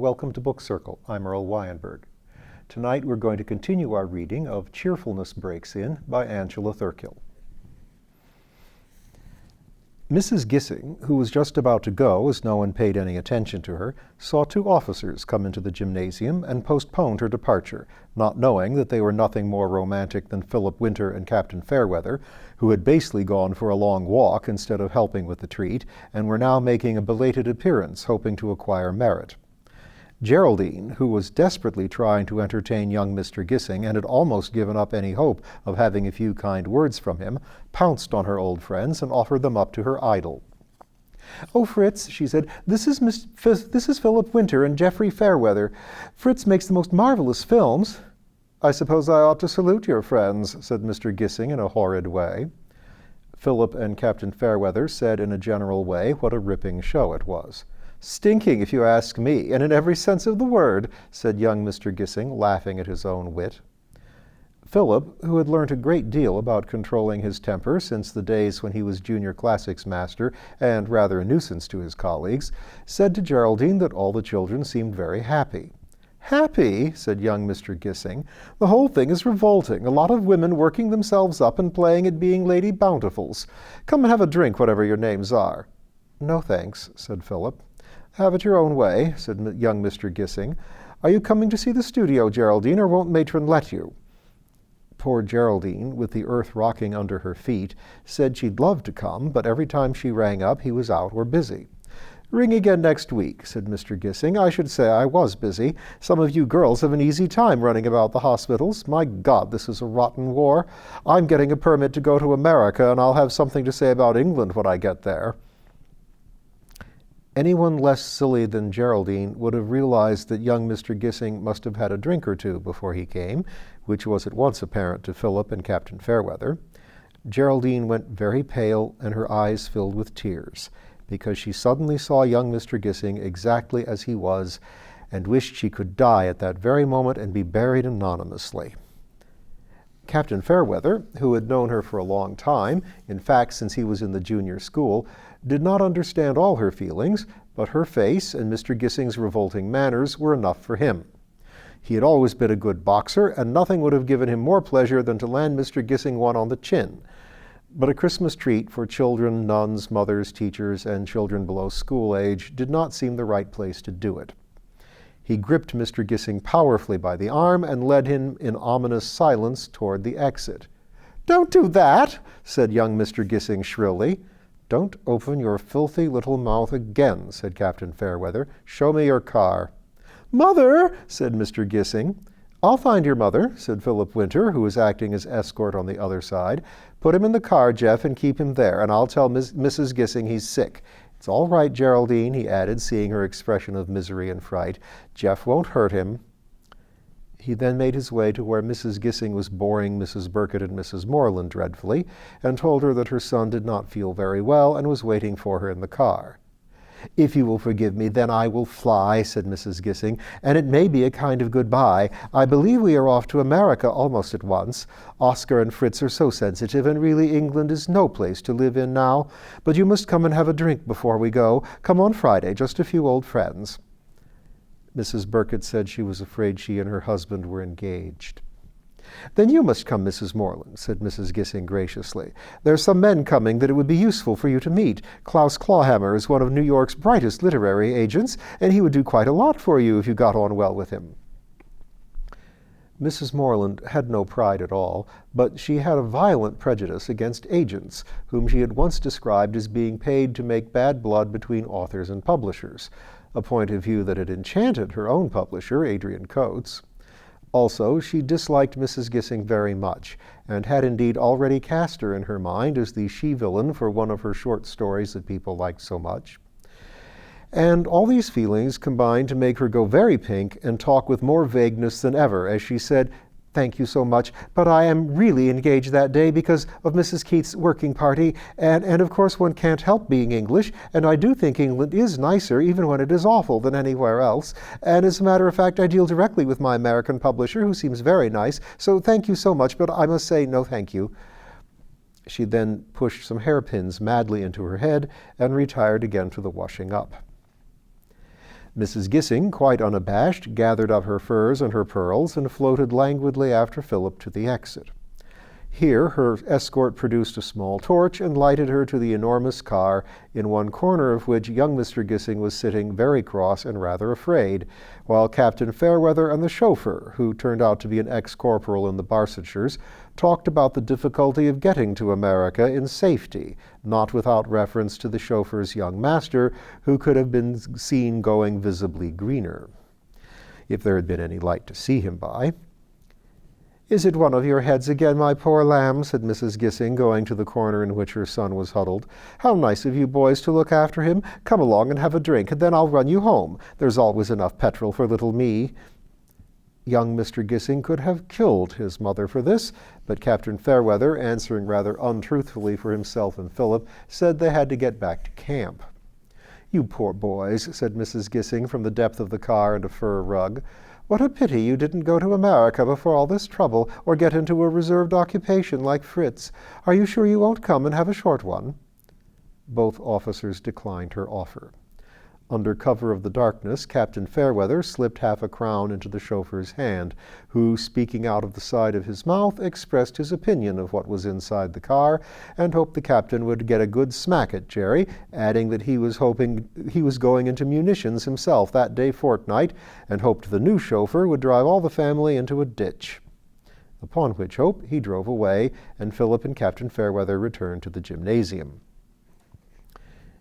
welcome to Book Circle. I'm Earl Wyenberg. Tonight we're going to continue our reading of Cheerfulness Breaks In by Angela Thurkill. Mrs. Gissing, who was just about to go as no one paid any attention to her, saw two officers come into the gymnasium and postponed her departure, not knowing that they were nothing more romantic than Philip Winter and Captain Fairweather, who had basically gone for a long walk instead of helping with the treat, and were now making a belated appearance, hoping to acquire merit. Geraldine, who was desperately trying to entertain young Mr. Gissing and had almost given up any hope of having a few kind words from him, pounced on her old friends and offered them up to her idol. "Oh, Fritz," she said, this is Philip Winter and Geoffrey Fairweather. Fritz makes the most marvelous films." "I suppose I ought to salute your friends," said Mr. Gissing in a horrid way. Philip and Captain Fairweather said in a general way what a ripping show it was. "Stinking, if you ask me, and in every sense of the word," said young Mr. Gissing, laughing at his own wit. Philip, who had learnt a great deal about controlling his temper since the days when he was junior classics master and rather a nuisance to his colleagues, said to Geraldine that all the children seemed very happy. "Happy?" said young Mr. Gissing. "The whole thing is revolting. A lot of women working themselves up and playing at being Lady Bountifuls. Come and have a drink, whatever your names are." "No, thanks," said Philip. "Have it your own way," said young Mr. Gissing. "Are you coming to see the studio, Geraldine, or won't Matron let you?" Poor Geraldine, with the earth rocking under her feet, said she'd love to come, but every time she rang up he was out or busy. "Ring again next week," said Mr. Gissing. "I should say I was busy. Some of you girls have an easy time running about the hospitals. My God, this is a rotten war. I'm getting a permit to go to America, and I'll have something to say about England when I get there." Anyone less silly than Geraldine would have realized that young Mr. Gissing must have had a drink or two before he came, which was at once apparent to Philip and Captain Fairweather. Geraldine went very pale and her eyes filled with tears, because she suddenly saw young Mr. Gissing exactly as he was, and wished she could die at that very moment and be buried anonymously. Captain Fairweather, who had known her for a long time, in fact since he was in the junior school, did not understand all her feelings, but her face and Mr. Gissing's revolting manners were enough for him. He had always been a good boxer, and nothing would have given him more pleasure than to land Mr. Gissing one on the chin. But a Christmas treat for children, nuns, mothers, teachers, and children below school age did not seem the right place to do it. He gripped Mr. Gissing powerfully by the arm and led him in ominous silence toward the exit. "Don't do that," said young Mr. Gissing shrilly. "Don't open your filthy little mouth again," said Captain Fairweather. "Show me your car." "Mother," said Mr. Gissing. "I'll find your mother," said Philip Winter, who was acting as escort on the other side. "Put him in the car, Jeff, and keep him there, and I'll tell Mrs. Gissing he's sick. It's all right, Geraldine," he added, seeing her expression of misery and fright. "Jeff won't hurt him." He then made his way to where Mrs. Gissing was boring Mrs. Burkett and Mrs. Moreland dreadfully, and told her that her son did not feel very well and was waiting for her in the car. "If you will forgive me, then I will fly," said Mrs. Gissing, "and it may be a kind of goodbye. I believe we are off to America almost at once. Oscar and Fritz are so sensitive, and really England is no place to live in now. But you must come and have a drink before we go. Come on Friday, just a few old friends." Mrs. Burkett said she was afraid she and her husband were engaged. "Then you must come, Mrs. Moreland," said Mrs. Gissing graciously. "There are some men coming that it would be useful for you to meet. Klaus Clawhammer is one of New York's brightest literary agents, and he would do quite a lot for you if you got on well with him." Mrs. Moreland had no pride at all, but she had a violent prejudice against agents, whom she had once described as being paid to make bad blood between authors and publishers, a point of view that had enchanted her own publisher, Adrian Coates. Also, she disliked Mrs. Gissing very much, and had indeed already cast her in her mind as the she-villain for one of her short stories that people liked so much. And all these feelings combined to make her go very pink and talk with more vagueness than ever as she said, "Thank you so much, but I am really engaged that day because of Mrs. Keith's working party, and of course one can't help being English, and I do think England is nicer, even when it is awful, than anywhere else. And as a matter of fact, I deal directly with my American publisher, who seems very nice, so thank you so much, but I must say no thank you." She then pushed some hairpins madly into her head and retired again to the washing up. Mrs. Gissing, quite unabashed, gathered up her furs and her pearls and floated languidly after Philip to the exit. Here her escort produced a small torch and lighted her to the enormous car, in one corner of which young Mr. Gissing was sitting very cross and rather afraid, while Captain Fairweather and the chauffeur, who turned out to be an ex-corporal in the Barsetshires, talked about the difficulty of getting to America in safety, not without reference to the chauffeur's young master, who could have been seen going visibly greener, if there had been any light to see him by. "Is it one of your heads again, my poor lamb?" said Mrs. Gissing, going to the corner in which her son was huddled. "How nice of you boys to look after him. Come along and have a drink, and then I'll run you home. There's always enough petrol for little me." Young Mr. Gissing could have killed his mother for this, but Captain Fairweather, answering rather untruthfully for himself and Philip, said they had to get back to camp. "You poor boys," said Mrs. Gissing from the depth of the car and a fur rug. "What a pity you didn't go to America before all this trouble, or get into a reserved occupation like Fritz. Are you sure you won't come and have a short one?" Both officers declined her offer. Under cover of the darkness, Captain Fairweather slipped half a crown into the chauffeur's hand, who, speaking out of the side of his mouth, expressed his opinion of what was inside the car, and hoped the captain would get a good smack at Jerry, adding that he was hoping he was going into munitions himself that day fortnight, and hoped the new chauffeur would drive all the family into a ditch. Upon which hope he drove away, and Philip and Captain Fairweather returned to the gymnasium.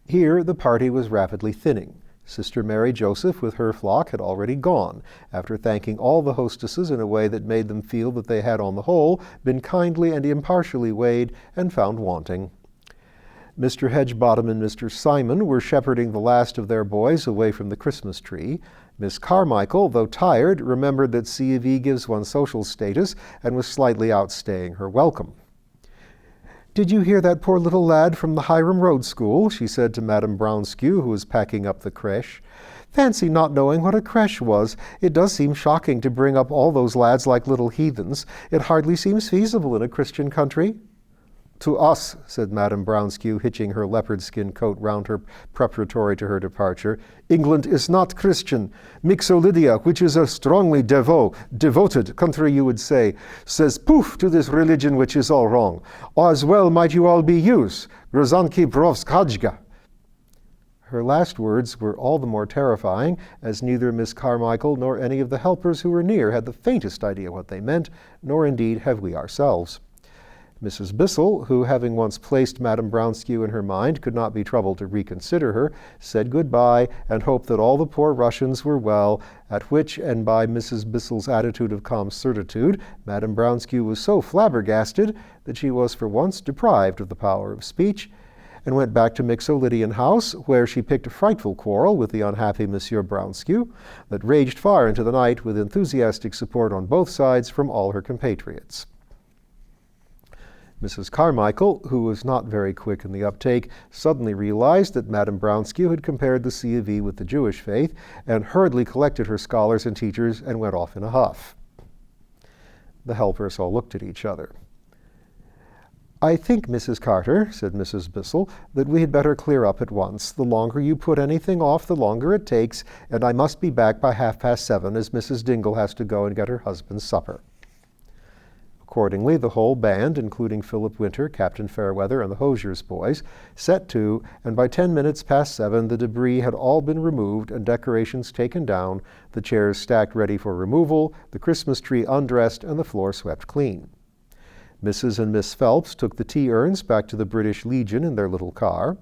Here the party was rapidly thinning. Sister Mary Joseph with her flock had already gone, after thanking all the hostesses in a way that made them feel that they had on the whole been kindly and impartially weighed and found wanting. Mr. Hedgebottom and Mr. Simon were shepherding the last of their boys away from the Christmas tree. Miss Carmichael, though tired, remembered that C of E gives one social status and was slightly outstaying her welcome. "Did you hear that poor little lad from the Hiram Road School?" she said to Madame Brownskew, who was packing up the crèche. "Fancy not knowing what a crèche was. It does seem shocking to bring up all those lads like little heathens. It hardly seems feasible in a Christian country." "To us," said Madame Brownskew, hitching her leopard-skin coat round her preparatory to her departure, "England is not Christian. Mixolydia, which is a strongly devoted country, you would say, says poof to this religion which is all wrong. As well might you all be Jews. Grzanki Brovskadzga." Her last words were all the more terrifying, as neither Miss Carmichael nor any of the helpers who were near had the faintest idea what they meant, nor indeed have we ourselves. Mrs. Bissell, who, having once placed Madame Brownskew in her mind, could not be troubled to reconsider her, said good-bye and hoped that all the poor Russians were well, at which, and by Mrs. Bissell's attitude of calm certitude, Madame Brownskew was so flabbergasted that she was for once deprived of the power of speech, and went back to Mixolydian House, where she picked a frightful quarrel with the unhappy Monsieur Brownskew that raged far into the night with enthusiastic support on both sides from all her compatriots. Mrs. Carmichael, who was not very quick in the uptake, suddenly realized that Madame Brownskew had compared the C of E with the Jewish faith, and hurriedly collected her scholars and teachers and went off in a huff. The helpers all looked at each other. "I think, Mrs. Carter," said Mrs. Bissell, "that we had better clear up at once. The longer you put anything off, the longer it takes, and I must be back by 7:30, as Mrs. Dingle has to go and get her husband's supper." Accordingly, the whole band, including Philip Winter, Captain Fairweather, and the Hosier's boys, set to, and by 7:10 the debris had all been removed and decorations taken down, the chairs stacked ready for removal, the Christmas tree undressed, and the floor swept clean. Mrs. and Miss Phelps took the tea-urns back to the British Legion in their little car.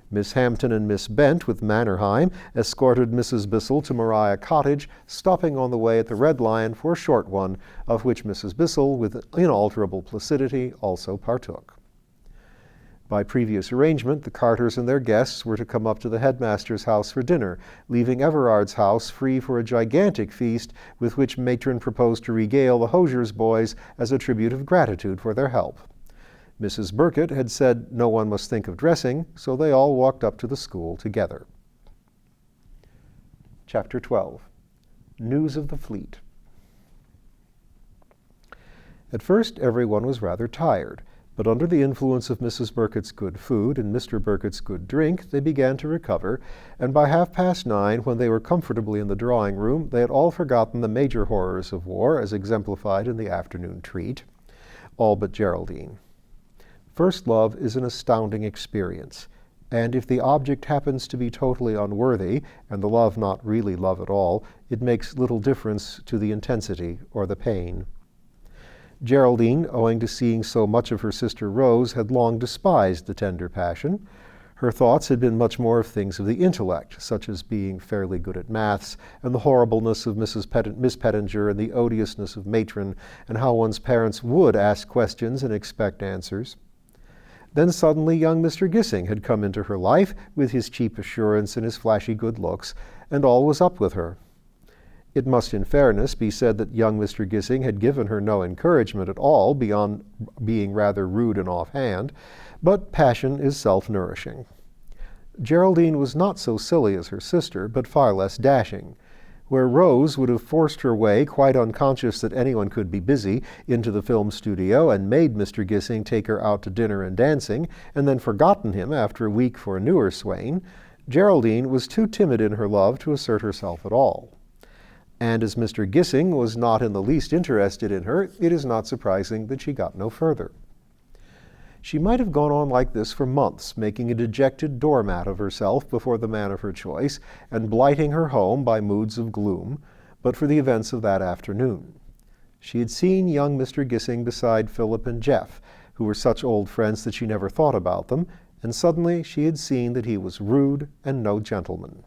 Miss Hampton and Miss Bent, with Mannerheim, escorted Mrs. Bissell to Maria Cottage, stopping on the way at the Red Lion for a short one, of which Mrs. Bissell, with inalterable placidity, also partook. By previous arrangement, the Carters and their guests were to come up to the headmaster's house for dinner, leaving Everard's house free for a gigantic feast with which Matron proposed to regale the Hosier's boys as a tribute of gratitude for their help. Mrs. Burkett had said no one must think of dressing, so they all walked up to the school together. Chapter 12. News of the Fleet. At first everyone was rather tired. But under the influence of Mrs. Burkett's good food and Mr. Burkett's good drink, they began to recover, and by 9:30, when they were comfortably in the drawing-room, they had all forgotten the major horrors of war, as exemplified in the afternoon treat, all but Geraldine. First love is an astounding experience, and if the object happens to be totally unworthy, and the love not really love at all, it makes little difference to the intensity or the pain. Geraldine, owing to seeing so much of her sister Rose, had long despised the tender passion. Her thoughts had been much more of things of the intellect, such as being fairly good at maths, and the horribleness of Miss Pettinger, and the odiousness of matron, and how one's parents would ask questions and expect answers. Then suddenly young Mr. Gissing had come into her life with his cheap assurance and his flashy good looks, and all was up with her. It must in fairness be said that young Mr. Gissing had given her no encouragement at all, beyond being rather rude and offhand, but passion is self-nourishing. Geraldine was not so silly as her sister, but far less dashing. Where Rose would have forced her way, quite unconscious that anyone could be busy, into the film studio and made Mr. Gissing take her out to dinner and dancing, and then forgotten him after a week for a newer swain, Geraldine was too timid in her love to assert herself at all. And as Mr. Gissing was not in the least interested in her, it is not surprising that she got no further. She might have gone on like this for months, making a dejected doormat of herself before the man of her choice, and blighting her home by moods of gloom, but for the events of that afternoon. She had seen young Mr. Gissing beside Philip and Jeff, who were such old friends that she never thought about them, and suddenly she had seen that he was rude and no gentleman.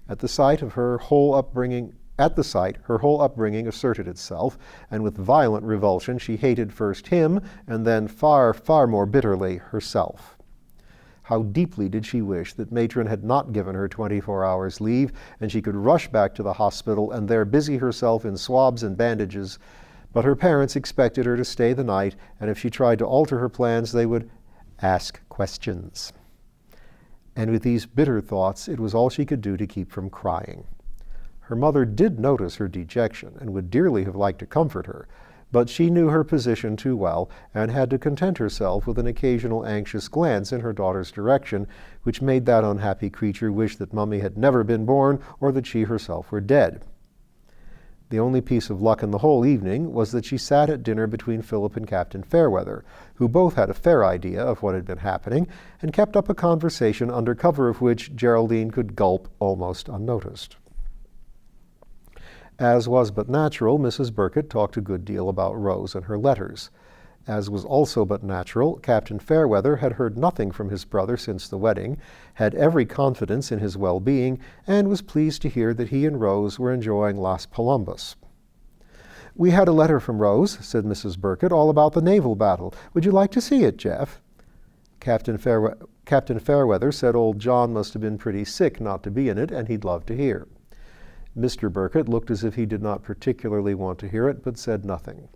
At the sight, her whole upbringing asserted itself, and with violent revulsion she hated first him, and then far, far more bitterly herself. How deeply did she wish that matron had not given her 24 hours leave, and she could rush back to the hospital and there busy herself in swabs and bandages. But her parents expected her to stay the night, and if she tried to alter her plans, they would ask questions. And with these bitter thoughts, it was all she could do to keep from crying. Her mother did notice her dejection and would dearly have liked to comfort her, but she knew her position too well and had to content herself with an occasional anxious glance in her daughter's direction, which made that unhappy creature wish that Mummy had never been born or that she herself were dead. The only piece of luck in the whole evening was that she sat at dinner between Philip and Captain Fairweather, who both had a fair idea of what had been happening, and kept up a conversation under cover of which Geraldine could gulp almost unnoticed. As was but natural, Mrs. Burkett talked a good deal about Rose and her letters. As was also but natural, Captain Fairweather had heard nothing from his brother since the wedding, had every confidence in his well-being, and was pleased to hear that he and Rose were enjoying Las Palombas. "We had a letter from Rose," said Mrs. Burkett, "all about the naval battle. Would you like to see it, Jeff?" Captain Fairweather said old John must have been pretty sick not to be in it, and he'd love to hear. Mr. Burkett looked as if he did not particularly want to hear it, but said nothing.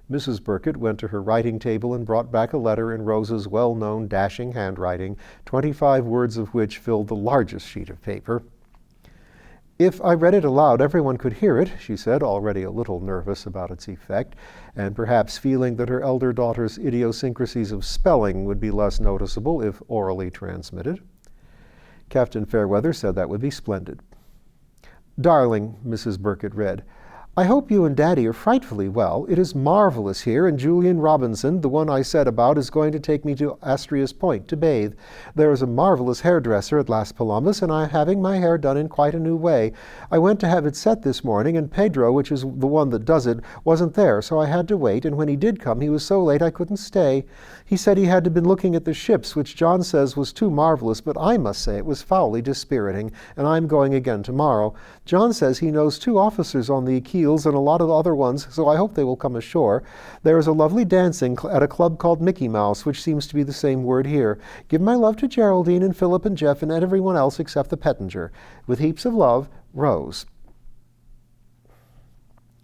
Mrs. Burkett went to her writing table and brought back a letter in Rose's well-known dashing handwriting, 25 words of which filled the largest sheet of paper. "If I read it aloud, everyone could hear it," she said, already a little nervous about its effect, and perhaps feeling that her elder daughter's idiosyncrasies of spelling would be less noticeable if orally transmitted. Captain Fairweather said that would be splendid. "Darling," Mrs. Burkett read, "I hope you and Daddy are frightfully well. It is marvelous here, and Julian Robinson, the one I said about, is going to take me to Astria's Point to bathe. There is a marvelous hairdresser at Las Palombas, and I am having my hair done in quite a new way. I went to have it set this morning, and Pedro, which is the one that does it, wasn't there, so I had to wait, and when he did come, he was so late I couldn't stay. He said he had been looking at the ships, which John says was too marvelous, but I must say it was foully dispiriting, and I'm going again tomorrow. John says he knows 2 officers on the Keels and a lot of other ones, so I hope they will come ashore. There is a lovely dancing at a club called Mickey Mouse, which seems to be the same word here. Give my love to Geraldine and Philip and Jeff and everyone else except the Pettinger. With heaps of love, Rose."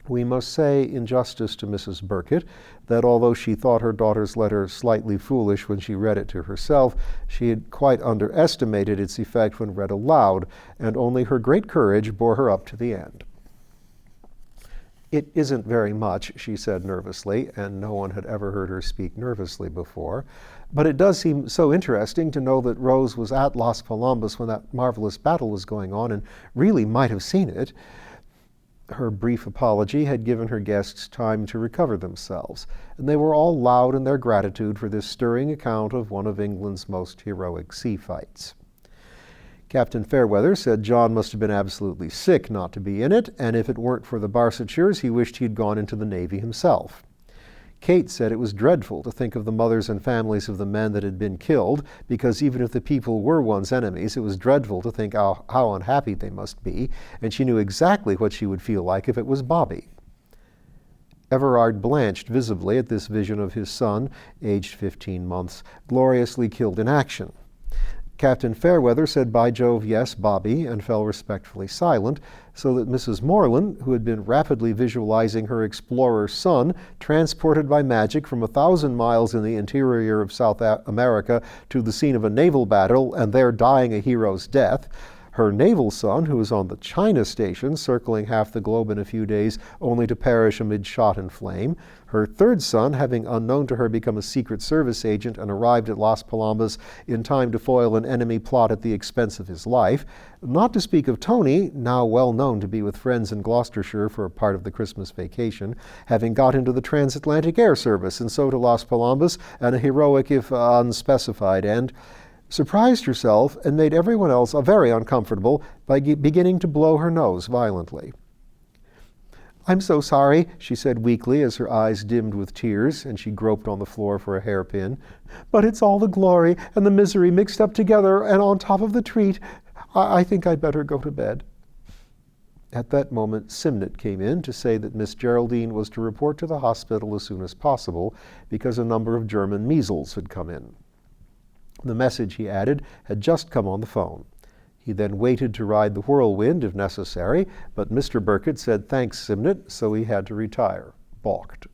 We must say, in justice to Mrs. Burkett, that although she thought her daughter's letter slightly foolish when she read it to herself, she had quite underestimated its effect when read aloud, and only her great courage bore her up to the end. "It isn't very much," she said nervously, and no one had ever heard her speak nervously before. "But it does seem so interesting to know that Rose was at Las Palombas when that marvelous battle was going on and really might have seen it." Her brief apology had given her guests time to recover themselves, and they were all loud in their gratitude for this stirring account of one of England's most heroic sea fights. Captain Fairweather said John must have been absolutely sick not to be in it, and if it weren't for the Barsetshires, he wished he'd gone into the Navy himself. Kate said it was dreadful to think of the mothers and families of the men that had been killed, because even if the people were one's enemies, it was dreadful to think how unhappy they must be, and she knew exactly what she would feel like if it was Bobby. Everard blanched visibly at this vision of his son, aged 15 months, gloriously killed in action. Captain Fairweather said, "By Jove, yes, Bobby," and fell respectfully silent, so that Mrs. Moreland, who had been rapidly visualizing her explorer son transported by magic from 1,000 miles in the interior of South America to the scene of a naval battle and there dying a hero's death, her naval son, who was on the China station, circling half the globe in a few days, only to perish amid shot and flame, her third son, having unknown to her become a Secret Service agent and arrived at Las Palombas in time to foil an enemy plot at the expense of his life, not to speak of Tony, now well known to be with friends in Gloucestershire for a part of the Christmas vacation, having got into the transatlantic air service and so to Las Palombas, and a heroic if unspecified end, surprised herself and made everyone else very uncomfortable by beginning to blow her nose violently. "I'm so sorry," she said weakly as her eyes dimmed with tears and she groped on the floor for a hairpin. "But it's all the glory and the misery mixed up together and on top of the treat. I think I'd better go to bed." At that moment, Simnett came in to say that Miss Geraldine was to report to the hospital as soon as possible because a number of German measles had come in. The message, he added, had just come on the phone. He then waited to ride the whirlwind if necessary, but Mr. Burkett said thanks, Simnett, so he had to retire, balked.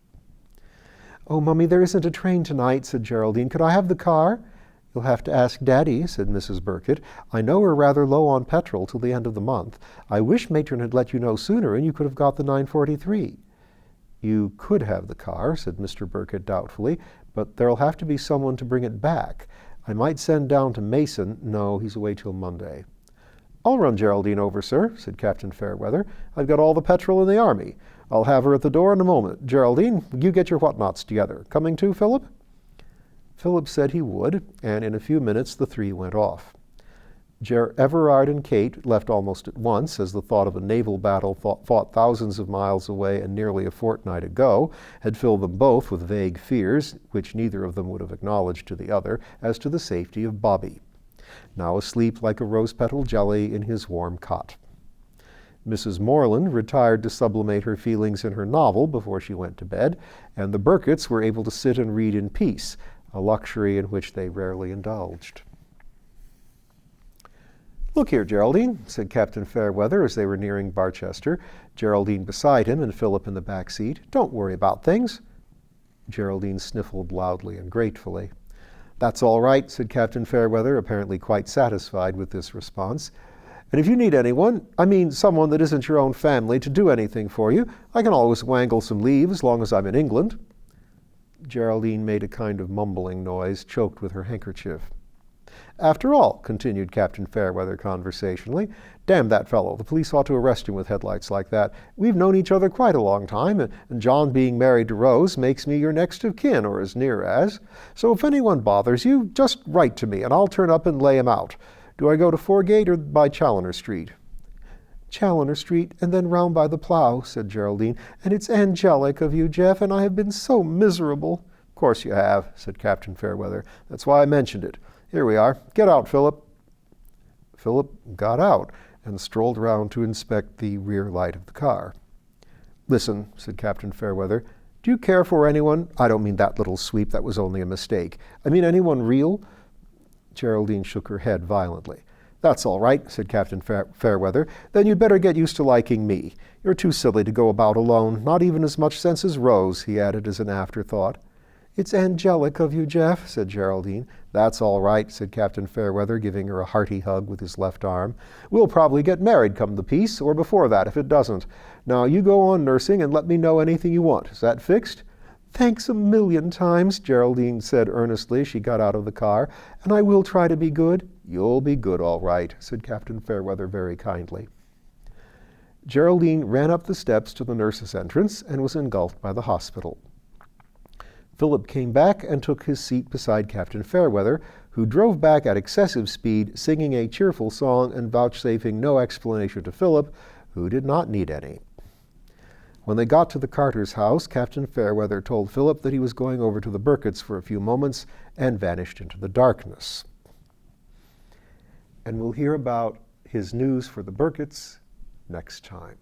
"Oh, Mummy, there isn't a train tonight," said Geraldine. "Could I have the car?" "You'll have to ask Daddy," said Mrs. Burkett. "I know we're rather low on petrol till the end of the month. I wish Matron had let you know sooner and you could have got the 9:43. "You could have the car," said Mr. Burkett doubtfully, "but there'll have to be someone to bring it back. I might send down to Mason." "No, he's away till Monday." "I'll run Geraldine over, sir," said Captain Fairweather. "I've got all the petrol in the army. I'll have her at the door in a moment. Geraldine, you get your whatnots together. Coming too, Philip?" Philip said he would, and in a few minutes the three went off. Everard and Kate left almost at once, as the thought of a naval battle fought thousands of miles away and nearly a fortnight ago had filled them both with vague fears, which neither of them would have acknowledged to the other, as to the safety of Bobby, now asleep like a rose-petal jelly in his warm cot. Mrs. Moreland retired to sublimate her feelings in her novel before she went to bed, and the Burketts were able to sit and read in peace, a luxury in which they rarely indulged. "Look here, Geraldine," said Captain Fairweather as they were nearing Barchester, Geraldine beside him and Philip in the back seat. "Don't worry about things." Geraldine sniffled loudly and gratefully. "That's all right," said Captain Fairweather, apparently quite satisfied with this response. "And if you need anyone, someone that isn't your own family, to do anything for you, I can always wangle some leave as long as I'm in England." Geraldine made a kind of mumbling noise, choked with her handkerchief. "After all," continued Captain Fairweather conversationally, "damn that fellow, the police ought to arrest him with headlights like that. We've known each other quite a long time, and John being married to Rose makes me your next of kin, or as near as. So if anyone bothers you, just write to me, and I'll turn up and lay him out. Do I go to Foregate or by Challoner Street?" "Challoner Street, and then round by the Plough," said Geraldine. "And it's angelic of you, Jeff, and I have been so miserable." "Of course you have," said Captain Fairweather. "That's why I mentioned it. Here we are. Get out, Philip." Philip got out and strolled round to inspect the rear light of the car. "Listen," said Captain Fairweather, "do you care for anyone? I don't mean that little sweep, that was only a mistake. I mean anyone real?" Geraldine shook her head violently. "That's all right," said Captain Fairweather. "Then you'd better get used to liking me. You're too silly to go about alone, not even as much sense as Rose," he added as an afterthought. "It's angelic of you, Jeff," said Geraldine. "That's all right," said Captain Fairweather, giving her a hearty hug with his left arm. "We'll probably get married come the peace, or before that if it doesn't. Now you go on nursing and let me know anything you want. Is that fixed?" "Thanks a million times," Geraldine said earnestly as she got out of the car, "and I will try to be good." "You'll be good, all right," said Captain Fairweather very kindly. Geraldine ran up the steps to the nurse's entrance and was engulfed by the hospital. Philip came back and took his seat beside Captain Fairweather, who drove back at excessive speed, singing a cheerful song and vouchsafing no explanation to Philip, who did not need any. When they got to the Carters' house, Captain Fairweather told Philip that he was going over to the Burkitts for a few moments and vanished into the darkness. And we'll hear about his news for the Burkitts next time.